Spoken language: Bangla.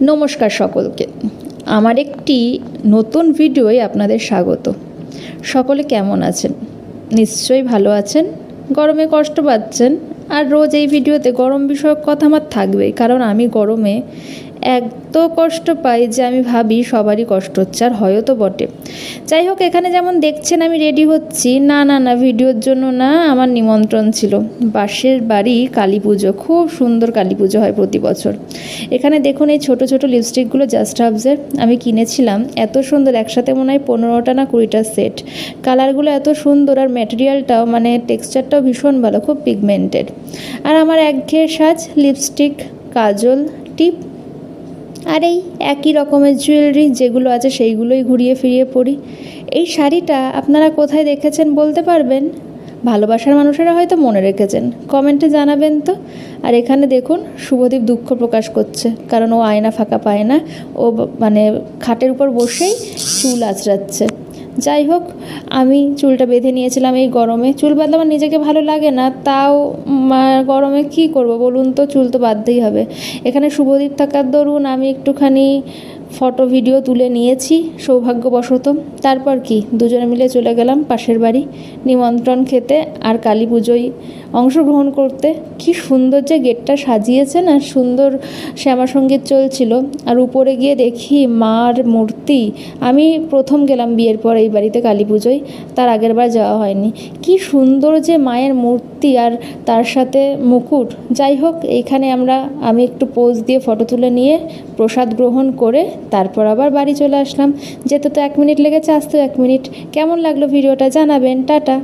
নমস্কার সকলকে। আমার একটি নতুন ভিডিওয় আপনাদের স্বাগত। সকলে কেমন আছেন? নিশ্চয়ই ভালো আছেন। গরমে কষ্ট পাচ্ছেন, আর রোজ এই ভিডিওতে গরম বিষয়ক কথা আমার থাকবেই, কারণ আমি গরমে এত কষ্ট পাই যে আমি ভাবি সবারই কষ্ট হচ্ছে, আর হয়তো বটে। যাই হোক, এখানে যেমন দেখছেন আমি রেডি হচ্ছি, না ভিডিওর জন্য না, আমার নিমন্ত্রণ ছিল। পাশের বাড়ি কালী পুজো, খুব সুন্দর কালী পুজো হয় প্রতি বছর। এখানে দেখুন এই ছোট ছোট লিপস্টিকগুলো জাস্ট হাবসের আমি কিনেছিলাম, এত সুন্দর, একসাথে মনে হয় 15টা না 20টা সেট। কালারগুলো এত সুন্দর, আর ম্যাটেরিয়ালটাও মানে টেক্সচারটাও ভীষণ ভালো, খুব পিগমেন্টেড। আর আমার একঘেয়ে সাজ, লিপস্টিক, কাজল, টিপ, আর এই একই রকমের জুয়েলারি যেগুলো আছে সেইগুলোই ঘুরিয়ে ফিরিয়ে পরি। এই শাড়িটা আপনারা কোথায় দেখেছেন বলতে পারবেন? ভালোবাসার মানুষেরা হয়তো মনে রেখেছেন, কমেন্টে জানাবেন তো। আর এখানে দেখুন শুভদীপ দুঃখ প্রকাশ করছে, কারণ ও আয়না ফাঁকা পায় না। ও মানে খাটের উপর বসেই চুল আঁচড়াচ্ছে। যাই হোক, আমি চুলটা বেঁধে নিয়েছিলাম এই গরমে। চুল বাঁধলে আমার নিজেকে ভালো লাগে না, তাও গরমে কি করব বলুন তো, চুল তো বাঁধতেই হবে। এখানে শুভদীপ থাকার দরুন আমি একটুখানি ফটো ভিডিও তুলে নিয়েছি সৌভাগ্যবশত। তারপর কি দুজনে মিলে চলে গেলাম পাশের বাড়ি নিমন্ত্রণ খেতে আর কালী পুজোয় অংশগ্রহণ করতে। কি সুন্দর যে গেটটা সাজিয়েছে না, সুন্দর শ্যামা সঙ্গীত চলছিল। আর উপরে গিয়ে দেখি মার মূর্তি। আমি প্রথম গেলাম বিয়ের পর এই বাড়িতে কালী পুজোয়, তার আগের বার যাওয়া হয়নি। কি সুন্দর যে মায়ের মূর্তি, আর তার সাথে মুকুট। যাই হোক, এইখানে আমি একটু পোজ দিয়ে ফটো তুলে নিয়ে প্রসাদ গ্রহণ করে তারপর আবার বাড়ি চলে আসলাম। যেতে তো 1 মিনিট লেগেছে, আসতেও 1 মিনিট। কেমন লাগলো ভিডিওটা জানাবেন। টাটা।